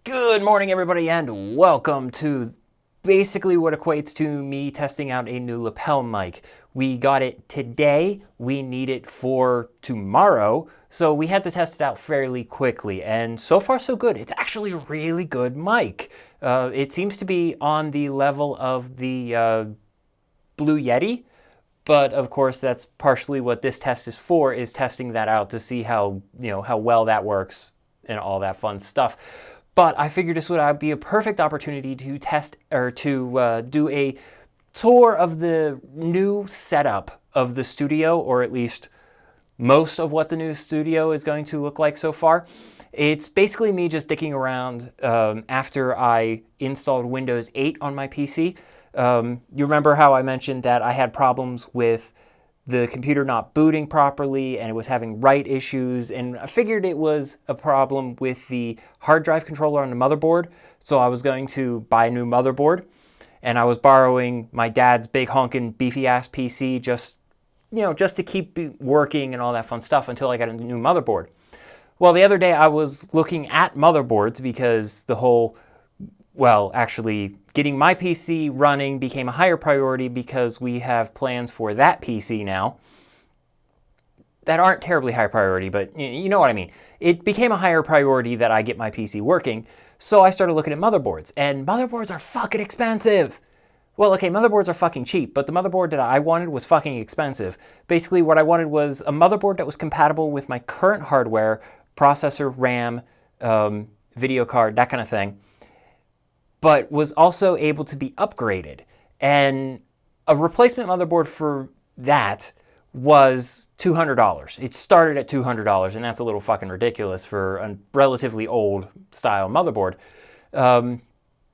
Good morning, everybody, and welcome to basically what equates to me testing out a new lapel mic. We got it today. We need it for tomorrow, so we had to test it out fairly quickly, and so far so good. It's actually a really good mic. It seems to be on the level of the Blue Yeti, but of course that's partially what this test is for, is testing that out to see how well that works and all that fun stuff. But I figured this would be a perfect opportunity to test or to do a tour of the new setup of the studio, or at least most of what the new studio is going to look like so far. It's basically me just dicking around after I installed Windows 8 on my PC. You remember how I mentioned that I had problems with the computer not booting properly and it was having write issues, and I figured it was a problem with the hard drive controller on the motherboard, so I was going to buy a new motherboard, and I was borrowing my dad's big honkin' beefy ass PC just to keep it working and all that fun stuff until I got a new motherboard. Well, the other day I was looking at motherboards because the whole, actually getting my PC running became a higher priority because we have plans for that PC now that aren't terribly high priority, but you know what I mean. It became a higher priority that I get my PC working, so I started looking at motherboards, and motherboards are fucking expensive. Well, okay, motherboards are fucking cheap, but the motherboard that I wanted was fucking expensive. Basically, what I wanted was a motherboard that was compatible with my current hardware, processor, RAM, video card, that kind of thing, but was also able to be upgraded. And a replacement motherboard for that was $200. It started at $200, and that's a little fucking ridiculous for a relatively old style motherboard.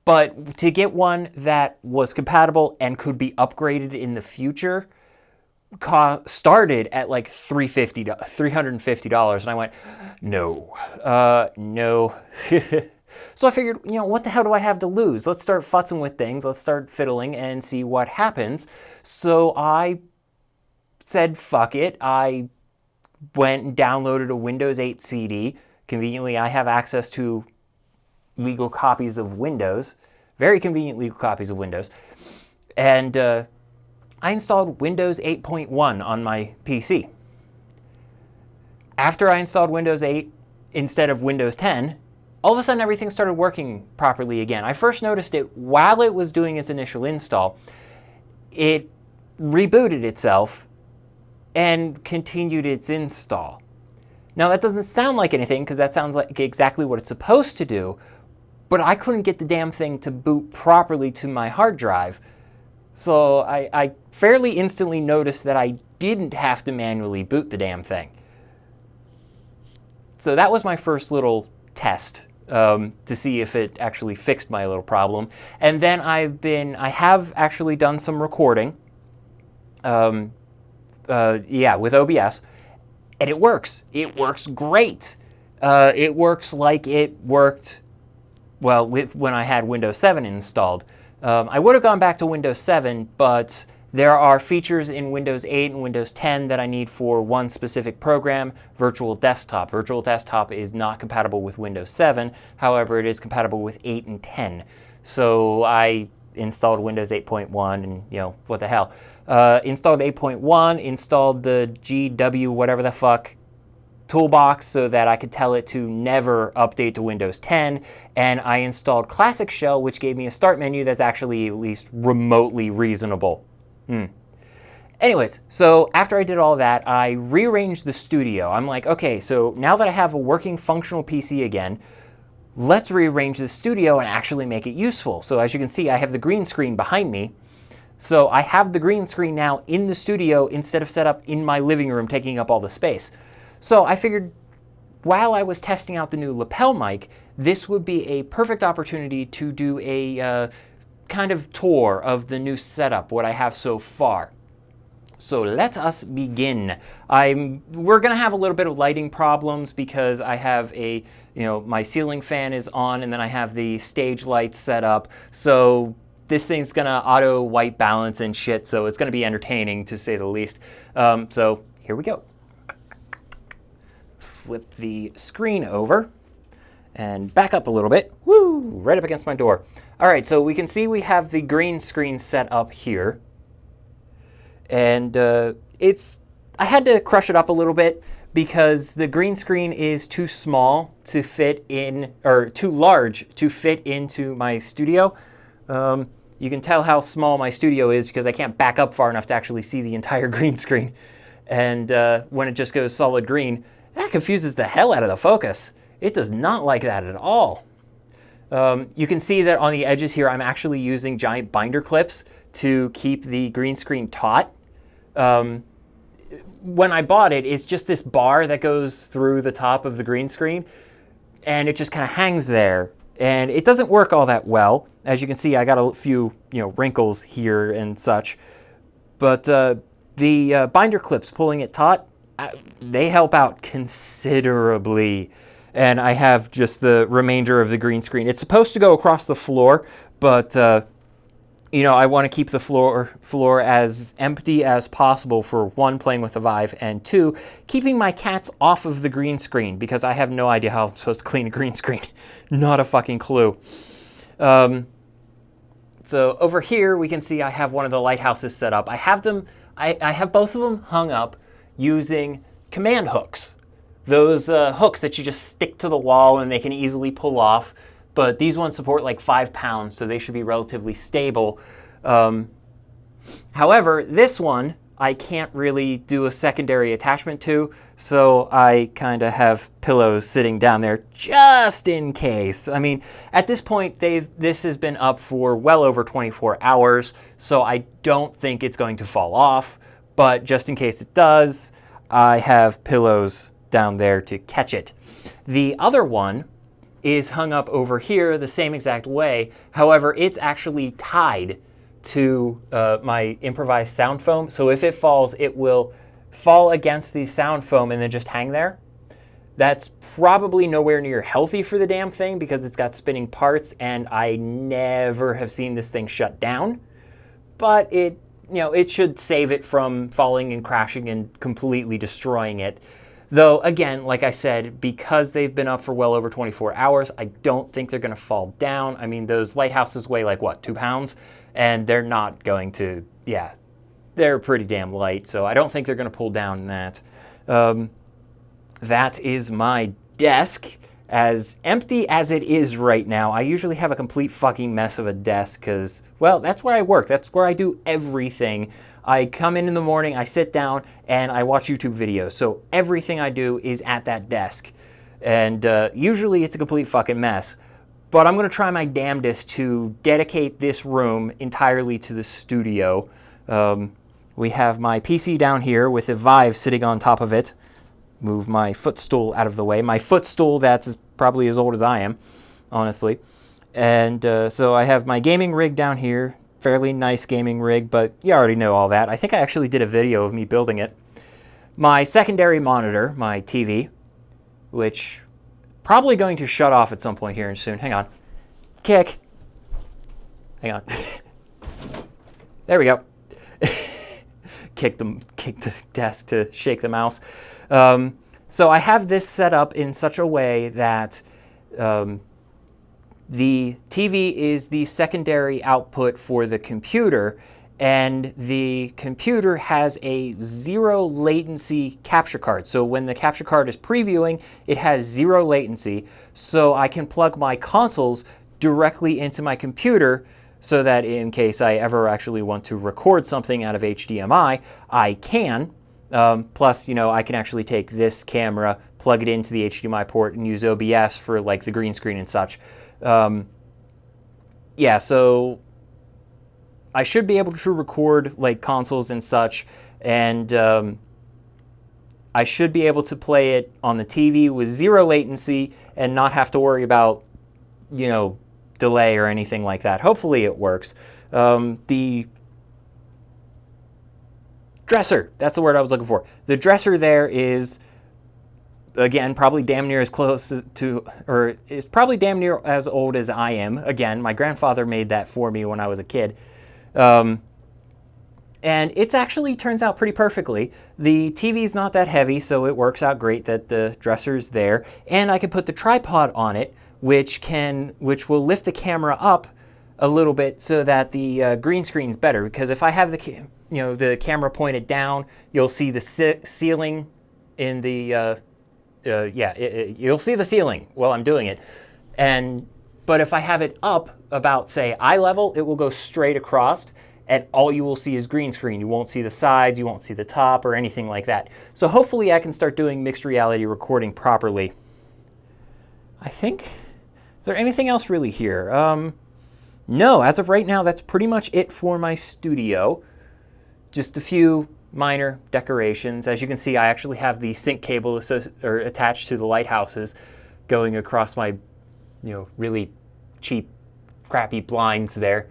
But to get one that was compatible and could be upgraded in the future started at like $350, and I went, no. So I figured, what the hell do I have to lose? Let's start futzing with things. Let's start fiddling and see what happens. So I said, fuck it. I went and downloaded a Windows 8 CD. Conveniently, I have access to legal copies of Windows. Very convenient legal copies of Windows. And I installed Windows 8.1 on my PC. After I installed Windows 8 instead of Windows 10, all of a sudden everything started working properly again. I first noticed it while it was doing its initial install. It rebooted itself and continued its install. Now that doesn't sound like anything, because that sounds like exactly what it's supposed to do, but I couldn't get the damn thing to boot properly to my hard drive. So I fairly instantly noticed that I didn't have to manually boot the damn thing. So that was my first little test to see if it actually fixed my little problem. And then I have actually done some recording, with OBS, and it works. It works great. It works like it worked, when I had Windows 7 installed. I would have gone back to Windows 7, but there are features in Windows 8 and Windows 10 that I need for one specific program, Virtual Desktop. Virtual Desktop is not compatible with Windows 7. However, it is compatible with 8 and 10. So I installed Windows 8.1 and, what the hell. Installed 8.1, installed the GW whatever the fuck toolbox so that I could tell it to never update to Windows 10, and I installed Classic Shell, which gave me a start menu that's actually at least remotely reasonable. Anyways, so after I did all that, I rearranged the studio. I'm like, okay, so now that I have a working functional PC again, let's rearrange the studio and actually make it useful. So as you can see, I have the green screen behind me. So I have the green screen now in the studio instead of set up in my living room taking up all the space. So I figured while I was testing out the new lapel mic, this would be a perfect opportunity to do a kind of tour of the new setup, what I have so far. So let us begin. We're gonna have a little bit of lighting problems because I have my ceiling fan is on, and then I have the stage lights set up. So this thing's gonna auto white balance and shit, so it's gonna be entertaining to say the least. So here we go. Flip the screen over and back up a little bit. Woo! Right up against my door. All right, so we can see we have the green screen set up here. And I had to crush it up a little bit because the green screen is too small to fit in, or too large to fit into my studio. You can tell how small my studio is because I can't back up far enough to actually see the entire green screen. And when it just goes solid green, that confuses the hell out of the focus. It does not like that at all. You can see that on the edges here, I'm actually using giant binder clips to keep the green screen taut. When I bought it, it's just this bar that goes through the top of the green screen, and it just kind of hangs there. And it doesn't work all that well. As you can see, I got a few, wrinkles here and such. But the binder clips pulling it taut, they help out considerably. And I have just the remainder of the green screen. It's supposed to go across the floor, but I want to keep the floor as empty as possible for one, playing with the Vive, and two, keeping my cats off of the green screen because I have no idea how I'm supposed to clean a green screen. Not a fucking clue. So over here we can see I have one of the lighthouses set up. I have both of them hung up using command hooks. Those hooks that you just stick to the wall and they can easily pull off. But these ones support like 5 pounds, so they should be relatively stable. However, this one I can't really do a secondary attachment to, so I kind of have pillows sitting down there just in case. I mean, at this point, this has been up for well over 24 hours, so I don't think it's going to fall off. But just in case it does, I have pillows down there to catch it. The other one is hung up over here the same exact way. However, it's actually tied to my improvised sound foam. So if it falls, it will fall against the sound foam and then just hang there. That's probably nowhere near healthy for the damn thing because it's got spinning parts and I never have seen this thing shut down. But it should save it from falling and crashing and completely destroying it. Though, again, like I said, because they've been up for well over 24 hours, I don't think they're going to fall down. I mean, those lighthouses weigh like, 2 pounds? And they're not going to, they're pretty damn light. So I don't think they're going to pull down that. That is my desk. As empty as it is right now, I usually have a complete fucking mess of a desk because, well, that's where I work. That's where I do everything. I come in the morning, I sit down, and I watch YouTube videos. So everything I do is at that desk. And usually it's a complete fucking mess. But I'm going to try my damnedest to dedicate this room entirely to the studio. We have my PC down here with a Vive sitting on top of it. Move my footstool out of the way. My footstool that's probably as old as I am, honestly. And so I have my gaming rig down here. Fairly nice gaming rig, but you already know all that. I think I actually did a video of me building it. My secondary monitor, my TV, which probably going to shut off at some point here soon. Hang on. Kick. Hang on. There we go. Kick the desk to shake the mouse. So I have this set up in such a way that the TV is the secondary output for the computer, and the computer has a 0 latency capture card. So when the capture card is previewing, it has 0 latency, so I can plug my consoles directly into my computer so that in case I ever actually want to record something out of HDMI, I can. Plus, I can actually take this camera, plug it into the HDMI port, and use OBS for like the green screen and such. So I should be able to record like consoles and such, and I should be able to play it on the TV with 0 latency and not have to worry about, delay or anything like that. Hopefully it works. The dresser, that's the word I was looking for. The dresser there is, again, probably damn near as close to, or it's probably damn near as old as I am. Again, my grandfather made that for me when I was a kid. And it actually turns out pretty perfectly. The TV's not that heavy, so it works out great that the dresser's there. And I can put the tripod on it, which will lift the camera up a little bit so that the green screen's better. Because if I have the camera pointed down, you'll see the ceiling in the you'll see the ceiling while I'm doing it. But if I have it up about, say, eye level, it will go straight across, and all you will see is green screen. You won't see the sides, you won't see the top or anything like that. So hopefully I can start doing mixed reality recording properly. I think, is there anything else really here? No, as of right now, that's pretty much it for my studio. Just a few minor decorations. As you can see, I actually have the sync cable attached to the lighthouses going across my, really cheap, crappy blinds there.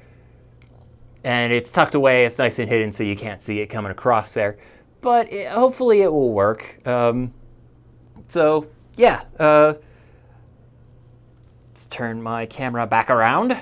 And it's tucked away, it's nice and hidden so you can't see it coming across there. But hopefully it will work. So yeah, let's turn my camera back around.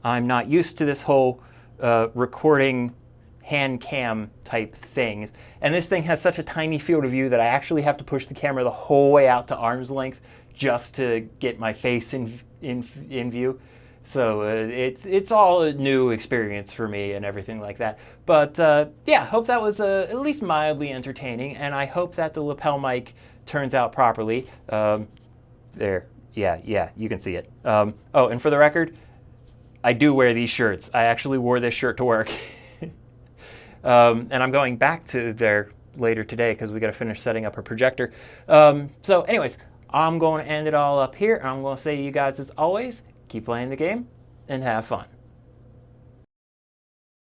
I'm not used to this whole recording hand cam type thing. And this thing has such a tiny field of view that I actually have to push the camera the whole way out to arm's length just to get my face in view. So it's all a new experience for me and everything like that. But yeah, hope that was at least mildly entertaining, and I hope that the lapel mic turns out properly. There, yeah, you can see it. Oh, and for the record, I do wear these shirts. I actually wore this shirt to work. And I'm going back to there later today because we got to finish setting up a projector. So anyways, I'm going to end it all up here. I'm going to say to you guys, as always, keep playing the game and have fun.